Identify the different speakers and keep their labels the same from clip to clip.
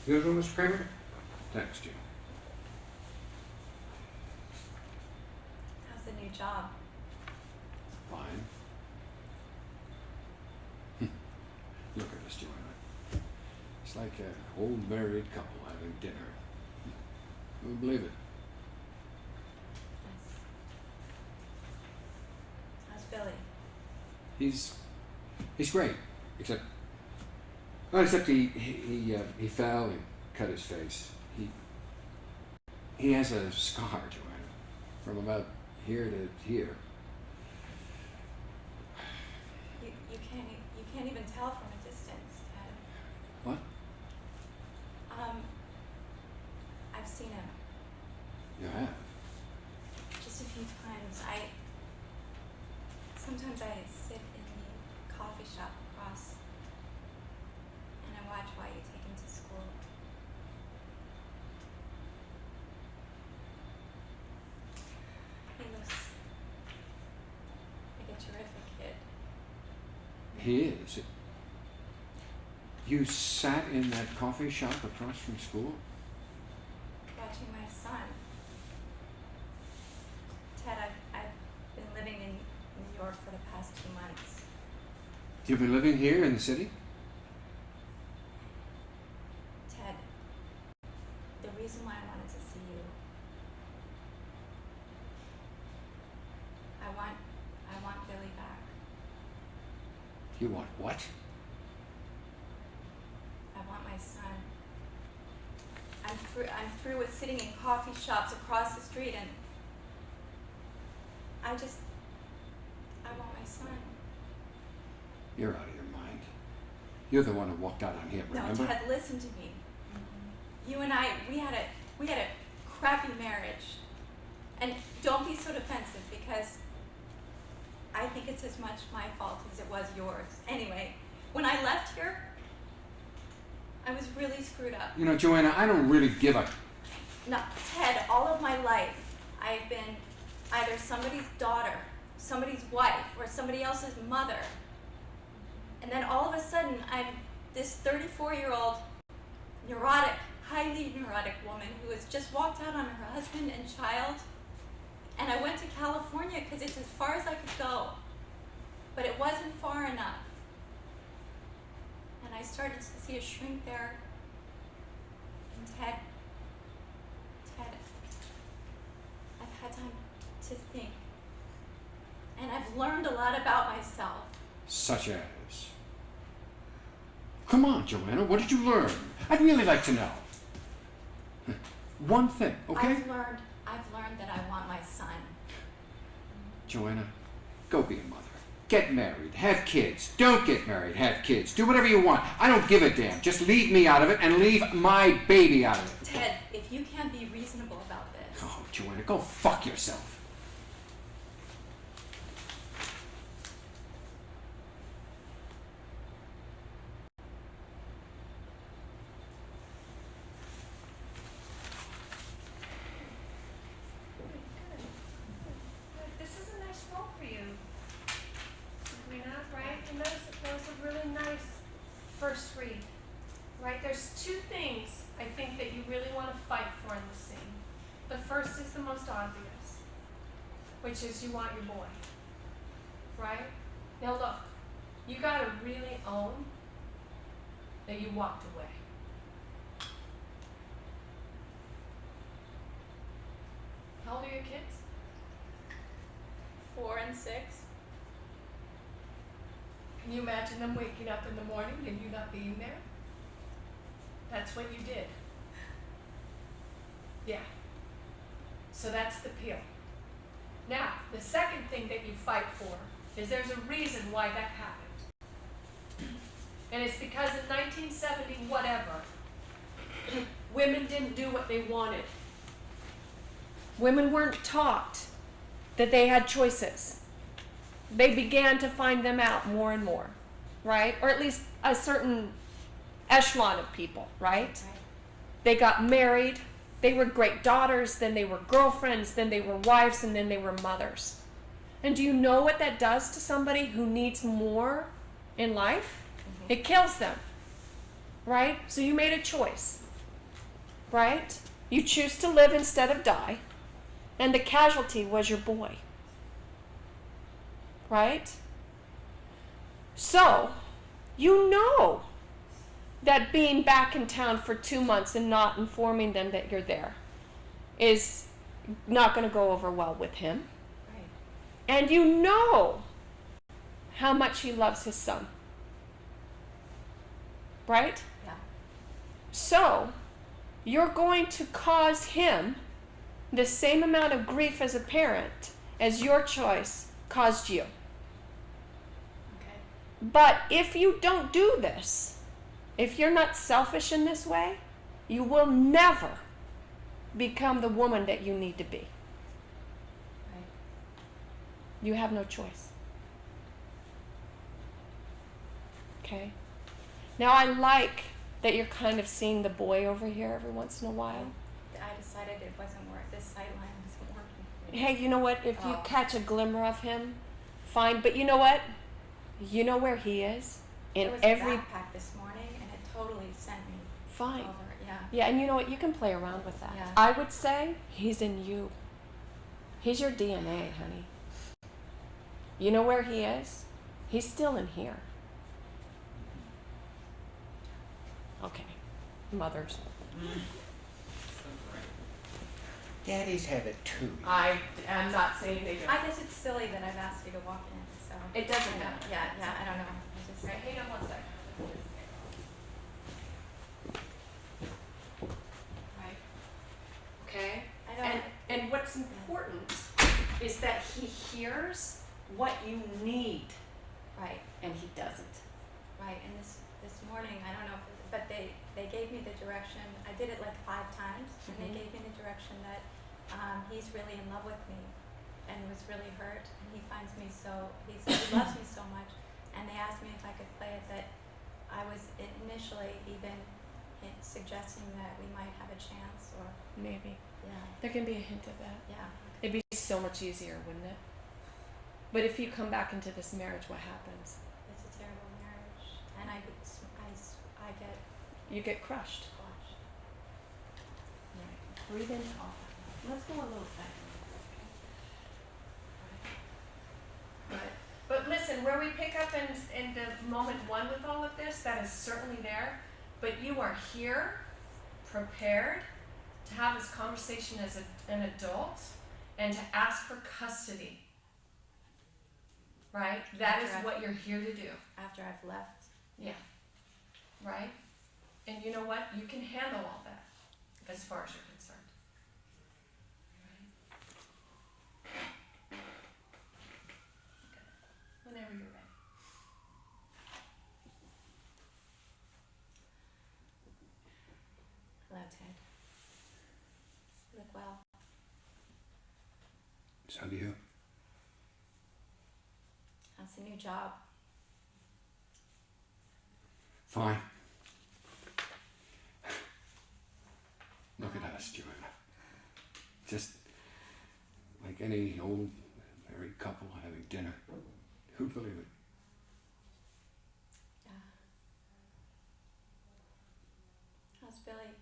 Speaker 1: Usual, Mr. Kramer? Thanks, Jim.
Speaker 2: How's the new job?
Speaker 1: Fine. Look at us, Joanna. It's like an old married couple having dinner. Who would believe it?
Speaker 2: How's Billy?
Speaker 1: He's great, except he fell and cut his face. He has a scar, Joanna, from about here to here.
Speaker 2: You can't even tell from a distance, Ted.
Speaker 1: What?
Speaker 2: I've seen him
Speaker 1: You have?
Speaker 2: just a few times. Sometimes I sit in the coffee shop across and I watch while you take him to school. He looks like a terrific kid.
Speaker 1: He is. You sat in that coffee shop across from school?
Speaker 2: Watching my son. Ted, I've been living in New York for the past 2 months.
Speaker 1: You've been living here in the city?
Speaker 2: Ted, the reason why I wanted to see you, I want Billy back.
Speaker 1: You want what?
Speaker 2: I want my son. I'm through with sitting in coffee shops across the street, and I want my son.
Speaker 1: You're out of your mind. You're the one who walked out on him, remember?
Speaker 2: No, Ted, listen to me. You and I, we had a crappy marriage. And don't be so defensive, because I think it's as much my fault as it was yours. Anyway, when I left here, I was really screwed up.
Speaker 1: You know, Joanna, I don't really give a...
Speaker 2: No, Ted, all of my life, I've been either somebody's daughter, somebody's wife, or somebody else's mother. And then all of a sudden, I'm this 34-year-old neurotic, highly neurotic woman who has just walked out on her husband and child. And I went to California because it's as far as I could go. But it wasn't far enough. And I started to see a shrink there. And Ted, I've had time to think. And I've learned a lot about myself.
Speaker 1: Such as? Come on, Joanna, what did you learn? I'd really like to know. One thing, okay?
Speaker 2: I've learned that I want my son.
Speaker 1: Joanna, go be a mother. Get married, have kids. Don't get married, have kids. Do whatever you want. I don't give a damn. Just leave me out of it and leave my baby out of it.
Speaker 2: Ted, if you can't be reasonable about this.
Speaker 1: Oh, Joanna, go fuck yourself.
Speaker 3: This is a nice role for you, Sabrina, right? You notice that was a really nice first read, right? There's two things I think that you really want to fight for in the scene. The first is the most obvious, which is you want your boy, right? Now look, you gotta really own that you walked away. How old are your kids?
Speaker 2: 4 and 6.
Speaker 3: Can you imagine them waking up in the morning and you not being there? That's what you did. Yeah. So that's the peel. Now, the second thing that you fight for is there's a reason why that happened. And it's because in 1970, whatever, women didn't do what they wanted. Women weren't taught that they had choices. They began to find them out more and more, right? Or at least a certain echelon of people, right? They got married, they were great daughters, then they were girlfriends, then they were wives, and then they were mothers. And do you know what that does to somebody who needs more in life? It kills them, right? So you made a choice. right? You choose to live instead of die, and the casualty was your boy, right? So, you know that being back in town for 2 months and not informing them that you're there is not going to go over well with him.
Speaker 2: Right.
Speaker 3: And you know how much he loves his son. Right?
Speaker 2: Yeah.
Speaker 3: So, you're going to cause him the same amount of grief as a parent as your choice caused you.
Speaker 2: Okay.
Speaker 3: But if you don't do this, if you're not selfish in this way, you will never become the woman that you need to be.
Speaker 2: Right.
Speaker 3: You have no choice. Okay? Now I like that you're kind of seeing the boy over here every once in a while.
Speaker 2: I decided it wasn't worth this sideline wasn't working.
Speaker 3: Hey, you know what? If you
Speaker 2: Oh.
Speaker 3: catch a glimmer of him, fine. But you know what? You know where he is.
Speaker 2: There
Speaker 3: In
Speaker 2: was
Speaker 3: every
Speaker 2: a backpack this morning, and it totally sent me
Speaker 3: fine.
Speaker 2: over. Yeah.
Speaker 3: Yeah, and you know what? You can play around with that.
Speaker 2: Yeah.
Speaker 3: I would say he's in you. He's your DNA, honey. You know where he is? He's still in here. Okay. Mothers.
Speaker 1: Daddies have it too.
Speaker 3: I am not saying they don't.
Speaker 2: I guess it's silly that I've asked you to walk in. So.
Speaker 3: It doesn't matter.
Speaker 2: Yeah. I don't know. I just.
Speaker 3: Right, hang on one second. Right. Okay.
Speaker 2: I don't.
Speaker 3: And what's important is that he hears what you need,
Speaker 2: Right.
Speaker 3: and he doesn't.
Speaker 2: Right. And this morning, I don't know, but they gave me the direction. I did it like 5 times, and they gave me the direction that he's really in love with me, and was really hurt, and he finds me so he loves me so much, and they asked me if I could play it. That I was initially even suggesting that we might have a chance, or
Speaker 3: Maybe.
Speaker 2: yeah,
Speaker 3: There can be a hint of that.
Speaker 2: yeah.
Speaker 3: It'd be so much easier, wouldn't it? But if you come back into this marriage, what happens?
Speaker 2: It's a terrible marriage, and I get
Speaker 3: You get crushed.
Speaker 2: squashed.
Speaker 3: Right. Breathe into all that. Let's go a little second. But listen, where we pick up in the moment 1 with all of this, that is certainly there. But you are here, prepared to have this conversation as an adult and to ask for custody. Right? That is what you're here to do.
Speaker 2: After I've left.
Speaker 3: Yeah. Right? And you know what? You can handle all that as far as you're concerned. Right? Okay. Whenever you're ready.
Speaker 2: Hello, Ted. You look well.
Speaker 1: So do you.
Speaker 2: How's the new job?
Speaker 1: Fine. Look at us, Joanna. Just like any old married couple having dinner. Who'd believe it?
Speaker 2: Yeah. How's Billy?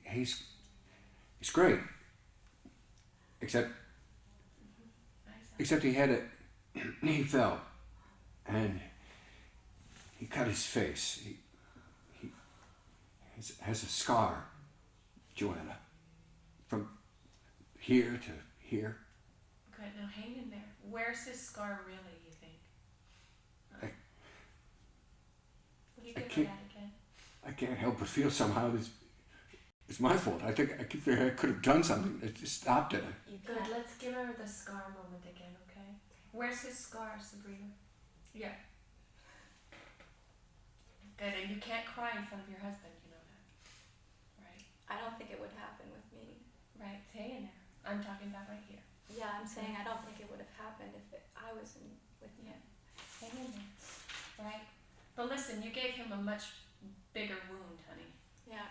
Speaker 1: He's great. Except he had he fell, and he cut his face. He has a scar, Joanna, from here to here.
Speaker 3: Good, now hang in there. Where's his scar really, you think? Will you
Speaker 1: I
Speaker 3: give her
Speaker 1: can't-
Speaker 3: that again?
Speaker 1: I can't help but feel somehow it's my fault. I think I could have done something that just stopped it.
Speaker 2: You
Speaker 3: Good,
Speaker 2: can't.
Speaker 3: let's give her the scar moment again, okay? Where's his scar, Sabrina? Yeah. Good, and you can't cry in front of your husband, you know that. Right?
Speaker 2: I don't think it would happen with me.
Speaker 3: Right, hang in there. I'm talking about right here.
Speaker 2: Yeah, I'm saying I don't think it would have happened if I was with you.
Speaker 3: Yeah. Hang in there. Right? But listen, you gave him a much bigger wound, honey.
Speaker 2: Yeah.